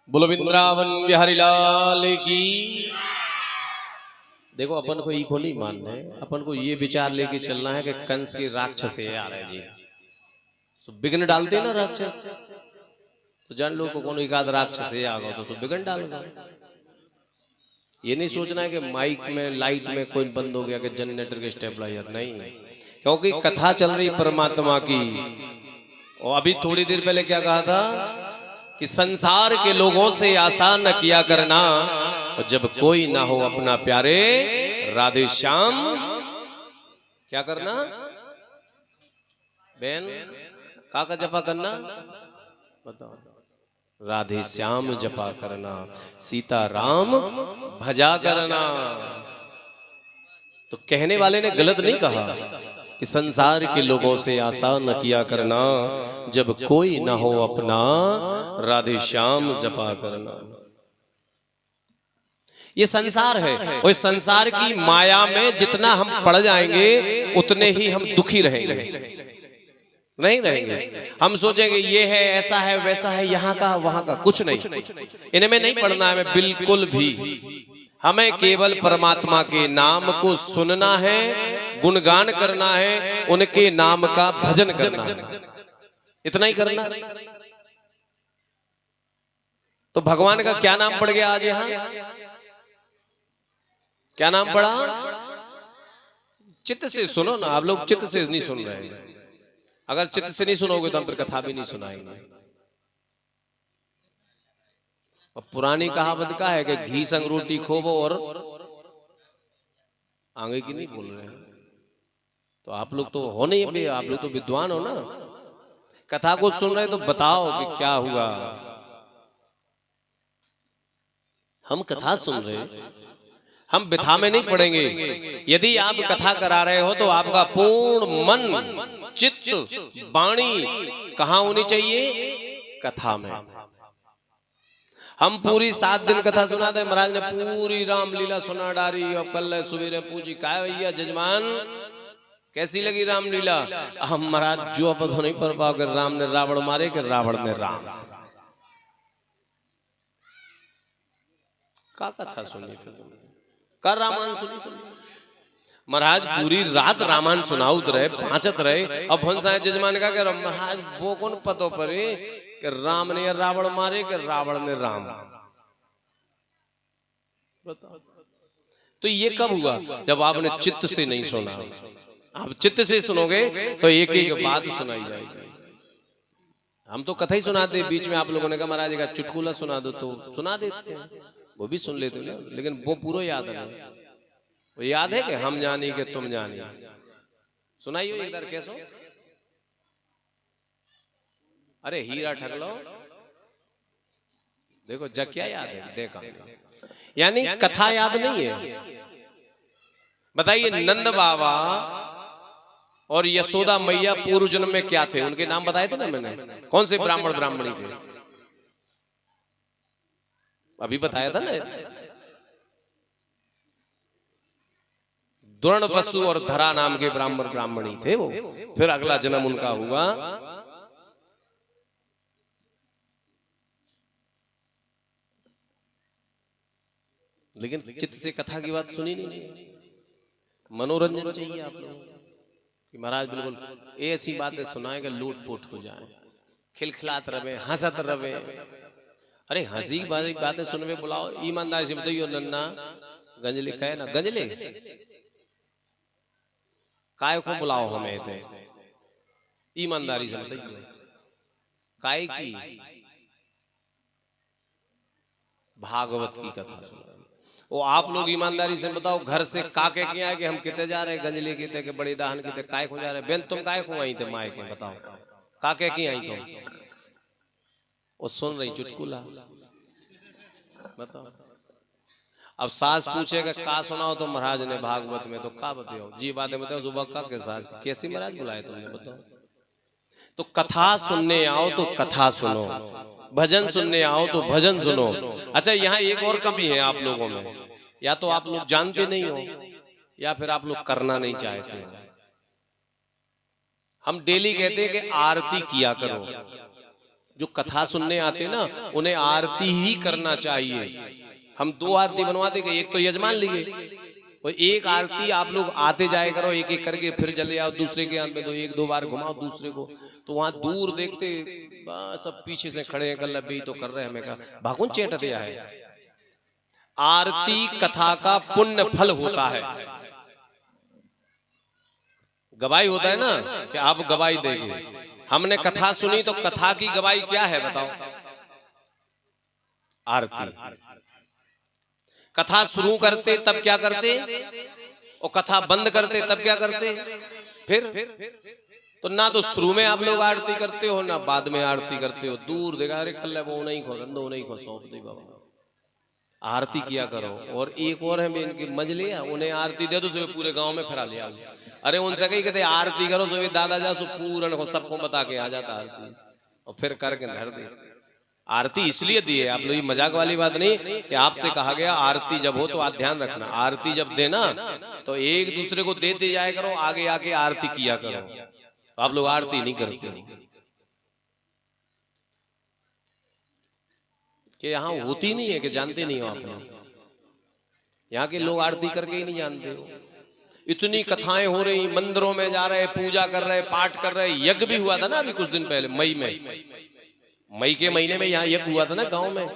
बोलो वृंदावन बिहारी लाल की। देखो अपन को ईको नहीं मानना है, अपन को ये विचार लेके चलना है कि कंस के राक्षस है आ रहे जी। तो विघ्न डालते ना राक्षस, तो जान लो को कौन एक आध राक्षस है आ गया तो सब विघ्न डाल दो। ये नहीं सोचना है कि माइक में लाइट में कोई बंद हो गया कि जनरेटर के स्टेबलाइजर नहीं, क्योंकि कथा चल रही परमात्मा की। और अभी थोड़ी देर पहले क्या कहा था कि संसार के लोगों से आशा न किया करना, और जब कोई ना हो अपना प्यारे राधे श्याम क्या करना। बहन का जपा करना बताओ। राधे श्याम जपा करना, सीता राम भजा करना। तो कहने वाले ने गलत नहीं कहा कि संसार के लोगों से आशा न किया करना, जब कोई ना हो अपना राधे श्याम जपा करना। ये संसार है, और इस संसार की माया में जितना हम पड़ जाएंगे उतने ही हम दुखी रहेंगे, नहीं रहेंगे। हम सोचेंगे ये है, ऐसा है, वैसा है, यहाँ का वहां का, कुछ नहीं। इनमें नहीं पढ़ना है बिल्कुल भी। हमें केवल परमात्मा के नाम को सुनना है, गुणगान करना है, उनके नाम का भजन करना है, इतना ही करना। तो भगवान का क्या नाम पड़ गया आज यहाँ? क्या नाम पड़ा? चित्त से सुनो ना। आप लोग चित्त से नहीं सुन रहे हैं। अगर चित्त से नहीं सुनोगे तो हम फिर कथा भी नहीं सुनाएंगे। और पुरानी कहावत का है कि घी संग रोटी खोवो और आगे की नहीं बोल रहे हैं। तो आप लोग तो हो नहीं बे, आप लोग तो विद्वान हो ना। कथा को सुन रहे तो बताओ कि क्या हुआ। हम कथा सुन रहे, हम बिथा में नहीं पड़ेंगे। यदि आप कथा करा रहे हो तो आपका पूर्ण मन चित्त वाणी कहाँ होनी चाहिए? कथा में। हम पूरी 7 दिन कथा सुना दे, महाराज ने पूरी रामलीला सुना डारी, और कल सुबह पूछी काय भैया जजमान कैसी लगी रामलीला? हम महाराज जो अपन नहीं पढ़ पाओ कि राम ने रावण मारे कि रावण ने राम। का कथा सुनी फिर तुमने? का रामायण सुनी तुमने? महाराज पूरी रात रामायण सुनाउत रहे, भांचत रहे। अब भंसा जजमान का महाराज वो कौन पतो परे कि राम ने रावण मारे कि रावण ने राम। बताओ। तो ये कब हुआ? जब आपने चित्त से नहीं सुना। आप चित्त से सुनोगे तो एक एक बात सुनाई जाएगी। हम तो कथा ही सुनाते, बीच में आप लोगों ने कहा महाराज का चुटकुला सुना दो, तो सुना देते हैं, वो भी सुन लेते ना, लेकिन वो पूरा याद है। वो याद है कि हम जानी कि तुम जानी। सुनाइयो इधर कैसो। अरे हीरा ठग लो, देखो जग क्या याद है देखा। यानी कथा याद नहीं है। बताइए नंद बाबा और यशोदा मैया पूर्व जन्म में क्या थे? उनके नाम बताए थे ना मैंने, कौन से ब्राह्मण ब्राह्मणी थे अभी बताया था ना। द्रोण बसु और धरा नाम के ब्राह्मण ब्राह्मणी थे वो। फिर अगला जन्म उनका हुआ लेकिन चित्त से कथा की बात सुनी नहीं। मनोरंजन चाहिए आप लोगों को कि महाराज बिल्कुल ऐसी बातें सुनाए कि लूटपूट हो जाए, खिलखिलात रहे, हंसत रहे। अरे हंसी बातें सुनवे बुलाओ, ईमानदारी से बताइयो नन्ना गंजले कहे ना, गंजले काय को बुलाओ हमें थे? ईमानदारी से बताइए काय की? भागवत की कथा सुना। वो आप लोग ईमानदारी से बताओ, घर से काके के आए कि हम कितने जा रहे, गंजले कितने के, बड़े दाहन कितने, काय को जा रहे? बेन तुम काय को आई थे माए के? बताओ काके की आई तुम? वो सुन रही चुटकुला, बताओ। अब सास पूछेगा का सुनाओ तो महाराज ने भागवत में, तो का बताओ जी बातें बताओ। सुबह का के सास कैसी महाराज बुलाए तुमने, बताओ। तो कथा सुनने आओ तो कथा सुनो, भजन सुनने आओ तो भजन सुनो। अच्छा यहाँ एक और कमी है आप लोगों में, या तो आप लोग जानते नहीं हो या फिर आप लोग करना नहीं चाहते हो। हम डेली कहते हैं कि आरती किया करो, जो कथा सुनने आते ना उन्हें आरती ही करना चाहिए। हम 2 आरती बनवाते कि एक तो यजमान लिए और एक आरती आप लोग आते जाए करो एक एक करके, फिर चले आओ दूसरे के हाथ में, तो 1-2 बार घुमाओ दूसरे को। तो वहां दूर देखते सब पीछे से खड़े हैं, कल अभी तो कर रहे हैं। हमें कहा भागुन चेट दिया है। आरती कथा का पुण्य फल होता है। गवाही होता है ना कि आप गवाही देंगे। हमने कथा सुनी तो कथा की गवाही क्या है बताओ? आरती। कथा शुरू करते तब क्या करते, और कथा बंद करते तब क्या करते? फिर तो ना तो शुरू में आप लोग आरती करते हो ना बाद में आरती करते हो। दूर देखा, अरे कल वो नहीं खो रंदो नहीं खो सौंप दे बाबा, आरती किया करो। और एक और है इनकी मजलिया, उन्हें आरती दे दो तो पूरे गांव में फिरा लिया। अरे उनसे कही कहते आरती करो तो दादा जा सो पूर्ण को सबको बता के आ जाता आरती, और फिर करके धर दे। आरती इसलिए दी है, आप लोग मजाक वाली बात नहीं कि आपसे कहा गया आरती जब हो तो आप ध्यान रखना, आरती जब देना तो एक दूसरे को देते जाया करो, आगे आके आरती किया करो। तो आप लोग आरती नहीं करते कि यहाँ होती नहीं है कि जानते नहीं हो आप लोग? यहाँ के लोग आरती करके ही नहीं जानते हो। इतनी कथाएं हो रही, मंदिरों में जा रहे, पूजा कर रहे, पाठ कर रहे। यज्ञ भी हुआ था ना अभी कुछ दिन पहले, मई के महीने में यहाँ यज्ञ हुआ था ना गांव में,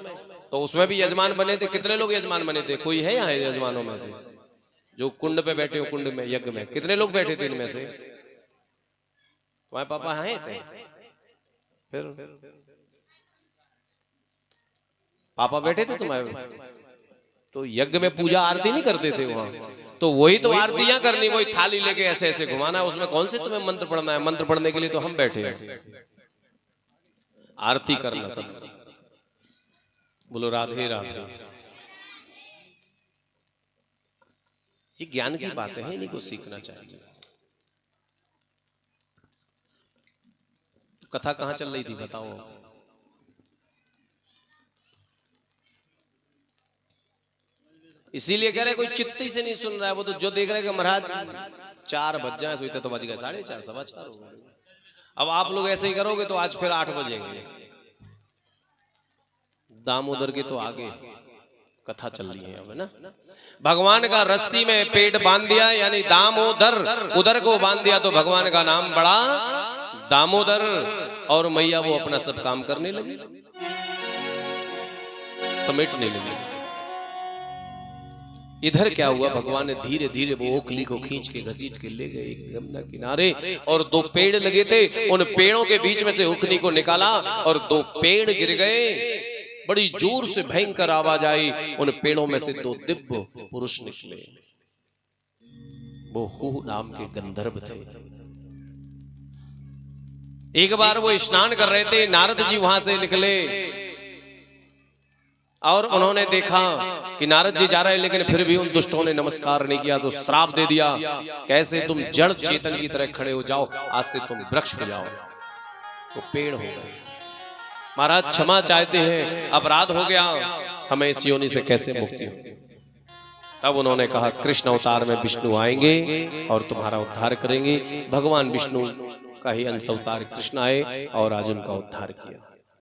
तो उसमें भी यजमान बने थे। कितने लोग यजमान बने थे? कोई है यहाँ यजमानों में से जो कुंड पे बैठे हो? कुंड में यज्ञ में कितने लोग बैठे थे इनमें से? तुम्हारे पापा हैं थे? फिर पापा बैठे थे तुम्हारे? तो यज्ञ में पूजा आरती नहीं करते थे वहां? तो वही तो आरतियां करनी, वही थाली लेके ऐसे ऐसे घुमाना। उसमें कौन से तुम्हें मंत्र पढ़ना है? मंत्र पढ़ने के लिए तो हम बैठे हैं। आरती करना सब। बोलो राधे राधे। ये ज्ञान की बातें हैं, इन्हीं को सीखना चाहिए। तो कथा कहां चल रही थी बताओ? इसीलिए कह रहे कोई चित्ती से नहीं सुन रहा है। वो तो जो देख रहे कि महाराज 4 बज जाए, सोचते तो बज गए 4:30 4:15 हो गए। अब आप लोग ऐसे ही करोगे तो आज फिर 8 बजेंगे। दामोदर के तो आगे कथा चल रही है अब, है ना? भगवान का रस्सी में पेट बांध दिया, यानी दामोदर उदर को बांध दिया, तो भगवान का नाम बड़ा दामोदर। और मैया वो अपना सब काम करने लगी, समेटने लगी। इधर क्या हुआ? भगवान ने धीरे धीरे वो ओखली को खींच के घसीट के ले गए एक यमुना किनारे, और 2 पेड़ लगे थे, उन पेड़ों के बीच में से ओखली को निकाला और 2 पेड़ गिर गए। बड़ी जोर से भयंकर आवाज आई, उन पेड़ों में से 2 दिव्य पुरुष निकले। वो हू नाम के गंधर्व थे। एक बार वो स्नान कर रहे थे, नारद जी वहां से निकले और उन्होंने देखा कि नारद जी जा रहे हैं, लेकिन फिर भी उन दुष्टों ने नमस्कार नहीं किया, तो श्राप दे दिया, कैसे तुम जड़ चेतन की तरह खड़े हो जाओ, आज से तुम वृक्ष हो जाओ। तो पेड़ हो गए। महाराज क्षमा चाहते हैं, अपराध हो गया, हमें इस योनि से कैसे मुक्ति हो? तब उन्होंने कहा कृष्ण अवतार में विष्णु आएंगे और तुम्हारा उद्धार करेंगे। भगवान विष्णु का ही अंश अवतार कृष्ण आए और आज उनका उद्धार किया।